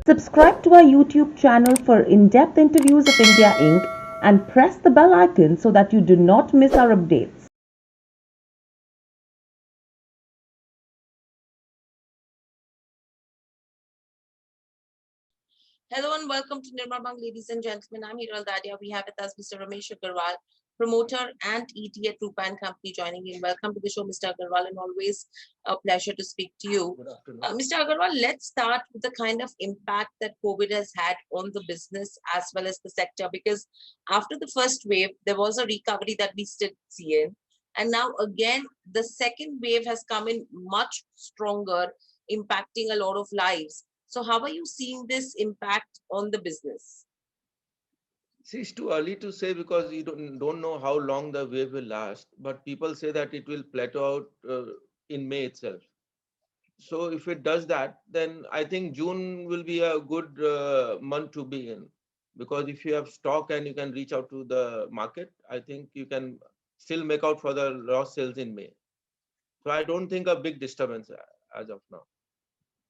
Subscribe to our YouTube channel for in-depth interviews of India Inc. and press the bell icon so that you do not miss our updates. Hello and welcome to Nirmal Bang, ladies and gentlemen. I'm Hiral Dadia. We have with us Mr. Ramesh Agarwal, promoter and ET at Rupa and Company, joining in. Welcome to the show, Mr. Agarwal, and always a pleasure to speak to you. Good afternoon. Mr. Agarwal, let's start with the kind of impact that COVID has had on the business as well as the sector, because after the first wave, there was a recovery that we still see in. And now again, the second wave has come in much stronger, impacting a lot of lives. So how are you seeing this impact on the business? See, it's too early to say because you don't know how long the wave will last. But people say that it will plateau out in May itself. So if it does that, then I think June will be a good month to be in. Because if you have stock and you can reach out to the market, I think you can still make out for the lost sales in May. So I don't think a big disturbance as of now.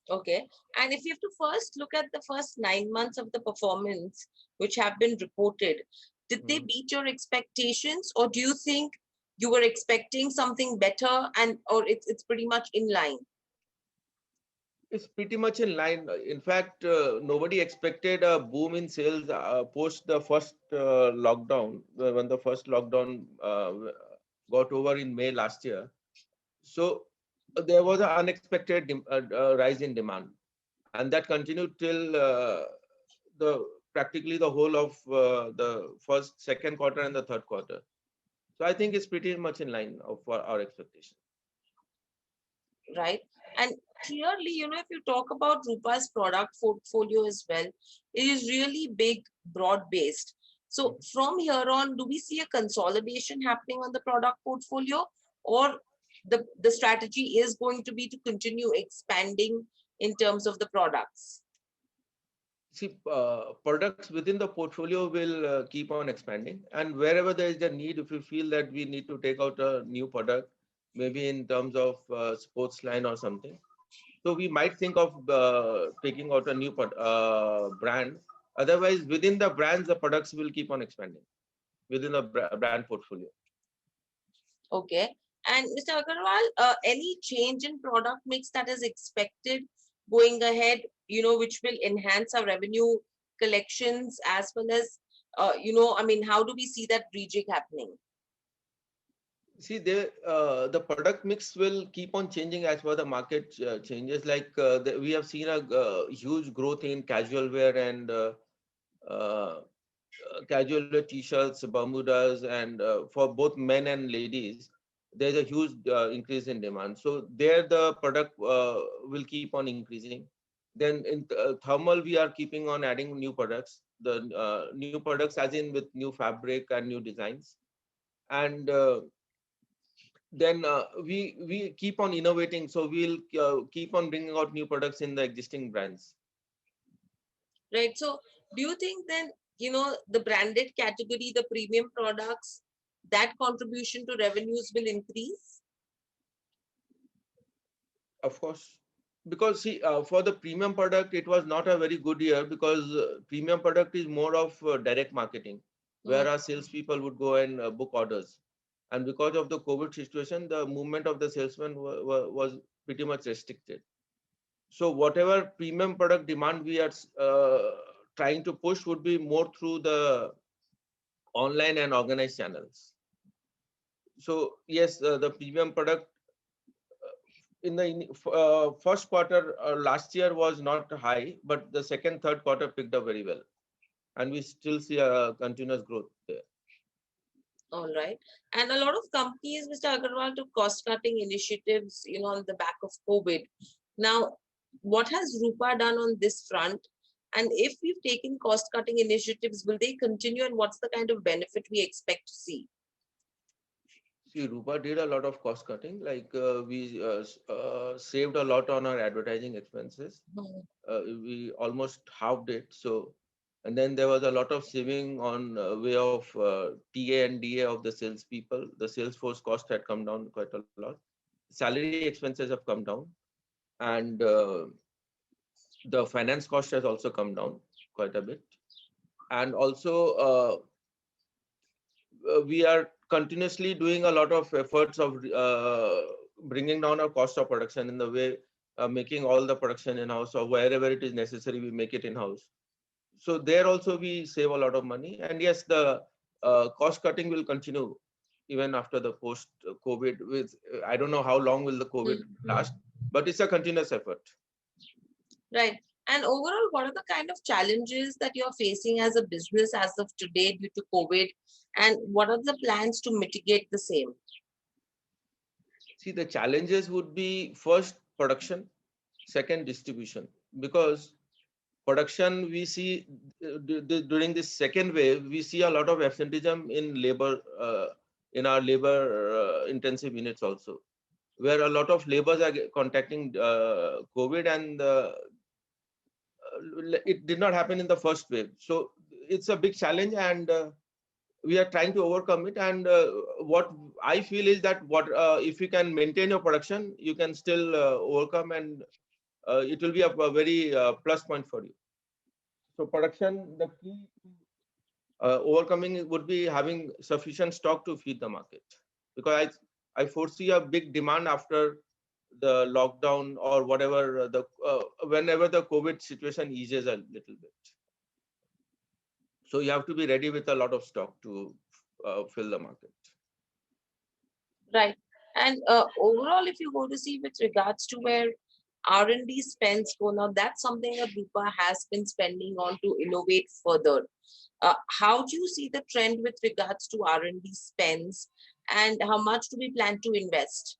Okay. And if you have to first look at the first 9 months of the performance, which have been reported, did they Mhm. beat your expectations, or do you think you were expecting something better, and or it's pretty much in line? It's pretty much in line. In fact, nobody expected a boom in sales post the first lockdown, when the first lockdown got over in May last year. So there was an unexpected rise in demand, and that continued till the practically the whole of the second quarter, and the third quarter. So I think it's pretty much in line of our expectation. Right? And clearly, if you talk about Rupa's product portfolio as well, it is really big, broad based. So from here on, do we see a consolidation happening on the product portfolio, or the strategy is going to be to continue expanding in terms of the products? See, products within the portfolio will keep on expanding, and wherever there is a need, if we feel that we need to take out a new product, maybe in terms of sports line or something, so we might think of taking out a new brand. Otherwise, within the brands, the products will keep on expanding within the brand portfolio. Okay. And Mr. Agarwal, any change in product mix that is expected going ahead, which will enhance our revenue collections as well as, I mean, how do we see that rejig happening? See, the product mix will keep on changing as per the market changes. Like we have seen a huge growth in casual wear and uh, casual wear t-shirts, Bermudas, and for both men and ladies, there's a huge increase in demand. So there, the product will keep on increasing. Then in thermal, we are keeping on adding new products. The new products, as in with new fabric and new designs, and then we keep on innovating. So we'll keep on bringing out new products in the existing brands. Right. So do you think then, the branded category, the premium products, that contribution to revenues will increase? Of course, because see, for the premium product, it was not a very good year because premium product is more of direct marketing, Hmm. where our salespeople would go and book orders. And because of the COVID situation, the movement of the salesman was pretty much restricted. So whatever premium product demand we are trying to push would be more through the online and organized channels. So yes, the premium product in the first quarter last year was not high, but the second, third quarter picked up very well, and we still see a continuous growth there. All right. And a lot of companies, Mr. Agarwal, took cost cutting initiatives, on the back of COVID. Now, what has Rupa done on this front? And if we've taken cost cutting initiatives, will they continue? And what's the kind of benefit we expect to see? See, Rupa did a lot of cost cutting, like we saved a lot on our advertising expenses. Mhm. We almost halved it. So, and then there was a lot of saving on way of TA and DA of the salespeople. The sales force cost had come down quite a lot. Salary expenses have come down, and the finance cost has also come down quite a bit. And also, we are continuously doing a lot of efforts of bringing down our cost of production in the way making all the production in-house, or wherever it is necessary, we make it in-house. So there also we save a lot of money. And yes, the cost cutting will continue even after the post-COVID. With I don't know how long will the COVID last, but it's a continuous effort. Right. And overall, what are the kind of challenges that you're facing as a business as of today due to COVID? And what are the plans to mitigate the same? See, the challenges would be first production, second distribution, because production we see during this second wave, we see a lot of absenteeism in labor, in our labor intensive units also, where a lot of laborers are contacting COVID, and it did not happen in the first wave. So it's a big challenge, and we are trying to overcome it. And what I feel is that if you can maintain your production, you can still overcome, and it will be a very plus point for you. So production, the key to overcoming it would be having sufficient stock to feed the market, because I foresee a big demand after the lockdown, or whatever whenever the COVID situation eases a little bit. So you have to be ready with a lot of stock to fill the market. Right. And overall, if you go to see with regards to where R&D spends go now, that's something that Rupa has been spending on to innovate further. How do you see the trend with regards to R&D spends, and how much do we plan to invest?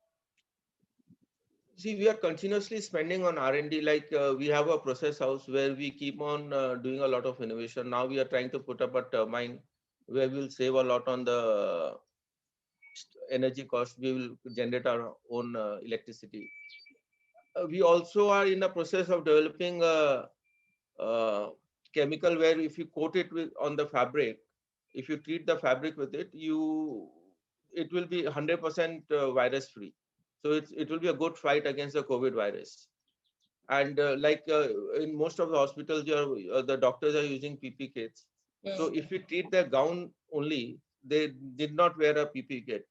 See, we are continuously spending on R&D. Like we have a process house where we keep on doing a lot of innovation. Now we are trying to put up a turbine where we will save a lot on the energy cost. We will generate our own electricity. We also are in the process of developing a chemical where if you coat it on the fabric, if you treat the fabric with it, it will be 100% virus free. So it will be a good fight against the COVID virus. And in most of the hospitals, the doctors are using PP kits. So if you treat the gown only, they did not wear a PP kit.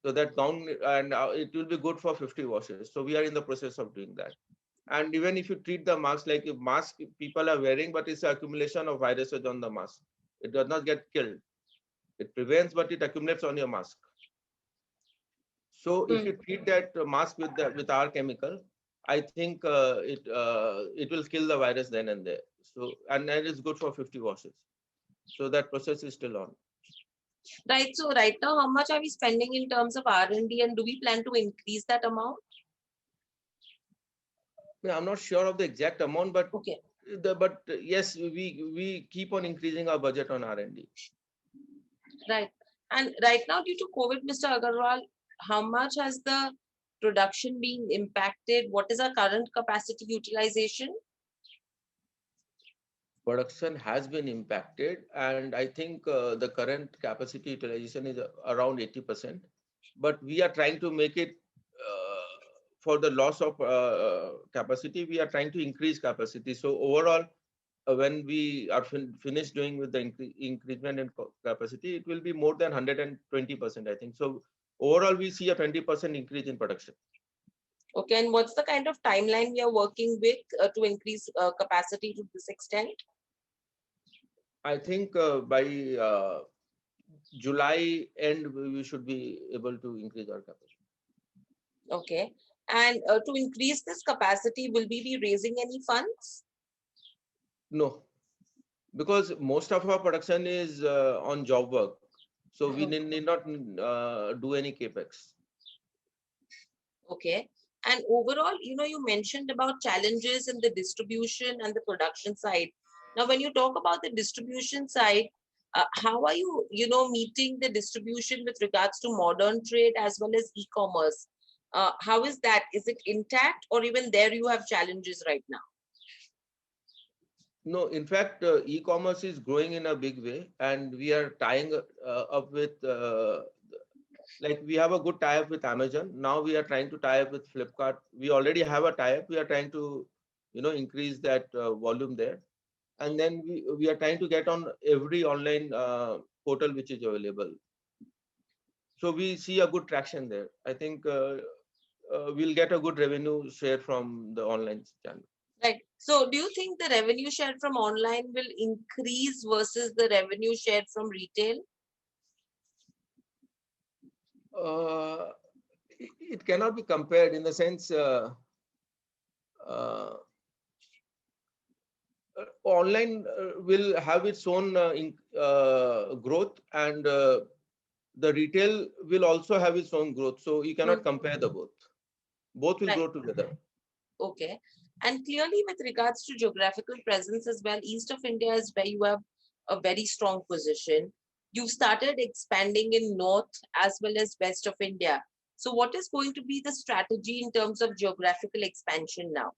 So that gown, and it will be good for 50 washes. So we are in the process of doing that. And even if you treat the mask, like a mask people are wearing, but it's accumulation of viruses on the mask. It does not get killed. It prevents, but it accumulates on your mask. So if you treat that mask with our chemical, I think it will kill the virus then and there. So, and it is good for 50 washes. So that process is still on. Right. So right now, how much are we spending in terms of R&D, and do we plan to increase that amount? I'm not sure of the exact amount, but Okay. but yes, we keep on increasing our budget on R&D. Right. And right now, due to COVID, Mr. Agarwal, how much has the production been impacted? What is our current capacity utilization? Production has been impacted, and I think the current capacity utilization is around 80%. But we are trying to make it for the loss of capacity. We are trying to increase capacity. So overall, when we are finished doing with the increment in capacity, it will be more than 120%, I think. So overall, we see a 20% increase in production. Okay, and what's the kind of timeline we are working with to increase capacity to this extent? I think by July end, we should be able to increase our capacity. Okay, and to increase this capacity, will we be raising any funds? No, because most of our production is on job work. So we need not do any capex. Okay. And overall, you mentioned about challenges in the distribution and the production side. Now, when you talk about the distribution side, how are you, meeting the distribution with regards to modern trade as well as e-commerce? How is that? Is it intact, or even there you have challenges right now? No, in fact, e-commerce is growing in a big way, and we are tying up with, like we have a good tie-up with Amazon. Now we are trying to tie up with Flipkart. We already have a tie-up. We are trying to, increase that volume there. And then we are trying to get on every online portal which is available. So we see a good traction there. I think we'll get a good revenue share from the online channel. Right. So do you think the revenue share from online will increase versus the revenue share from retail? It cannot be compared in the sense online will have its own growth, and the retail will also have its own growth. So you cannot compare the both. Both will Right. grow together. Okay. And clearly with regards to geographical presence as well, East of India is where you have a very strong position. You've started expanding in North as well as West of India. So what is going to be the strategy in terms of geographical expansion now?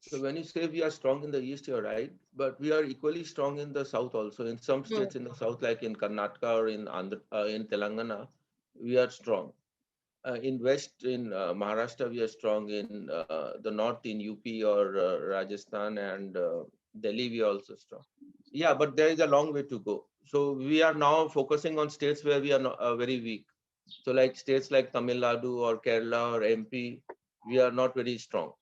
So when you say we are strong in the East, you're right, but we are equally strong in the South also. In some states in the South, like in Karnataka or in in Telangana, we are strong. In West, in Maharashtra, we are strong. In the North, in UP or Rajasthan and Delhi, we are also strong. Yeah, but there is a long way to go. So we are now focusing on states where we are not, very weak. So like states like Tamil Nadu or Kerala or MP, we are not very strong.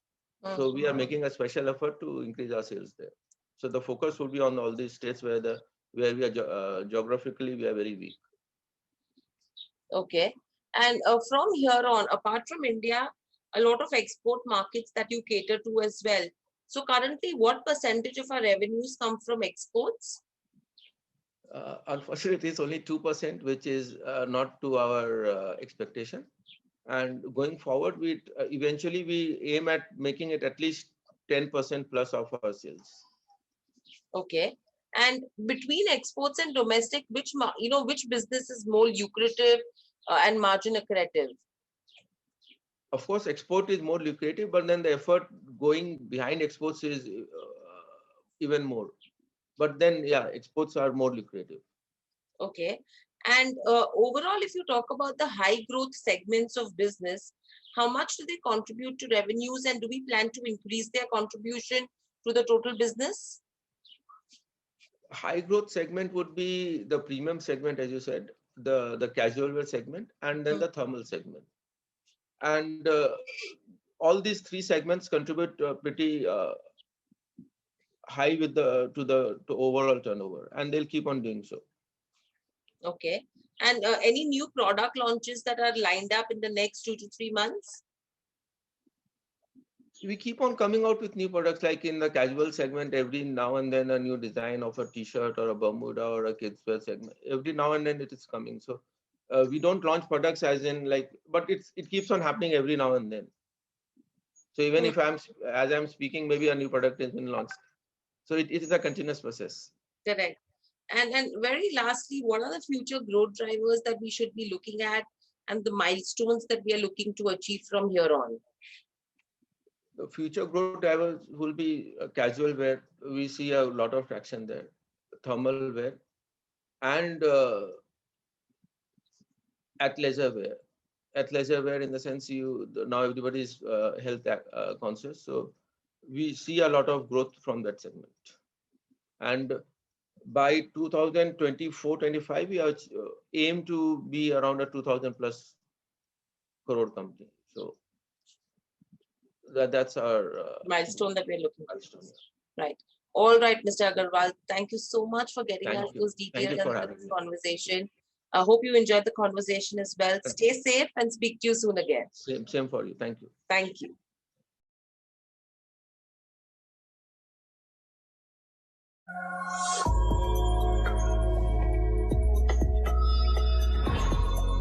So we are making a special effort to increase our sales there. So the focus will be on all these states where we are geographically we are very weak. Okay. And from here on, apart from India, a lot of export markets that you cater to as well. So currently, what percentage of our revenues come from exports? Unfortunately, it's only 2%, which is not to our expectation. And going forward, we eventually we aim at making it at least 10% plus of our sales. Okay. And between exports and domestic, which business is more lucrative and margin accretive? Of course, export is more lucrative, but then the effort going behind exports is even more. But then, yeah, exports are more lucrative. Okay. And overall, if you talk about the high growth segments of business, how much do they contribute to revenues, and do we plan to increase their contribution to the total business? High growth segment would be the premium segment, as you said, the casual wear segment, and then the thermal segment. And all these three segments contribute pretty high with to overall turnover, and they'll keep on doing so. Okay. And any new product launches that are lined up in the next 2 to 3 months? We keep on coming out with new products, like in the casual segment, every now and then a new design of a t-shirt or a Bermuda or a kids wear segment. Every now and then it is coming. So we don't launch products as in like, but it keeps on happening every now and then. So even if as I'm speaking, maybe a new product has been launched. So it is a continuous process. Correct. And very lastly, what are the future growth drivers that we should be looking at, and the milestones that we are looking to achieve from here on? The future growth drivers will be casual wear. We see a lot of traction there, thermal wear, and athleisure wear. Athleisure wear in the sense now everybody is health conscious. So we see a lot of growth from that segment. And by 2024-25, we aim to be around a 2,000 plus crore company. So that's our milestone that we're looking for. Right. All right, Mr. Agarwal, thank you so much for getting us those detailed conversation. I hope you enjoyed the conversation as well. Stay safe and speak to you soon again. Same for you. Thank you. Thank you.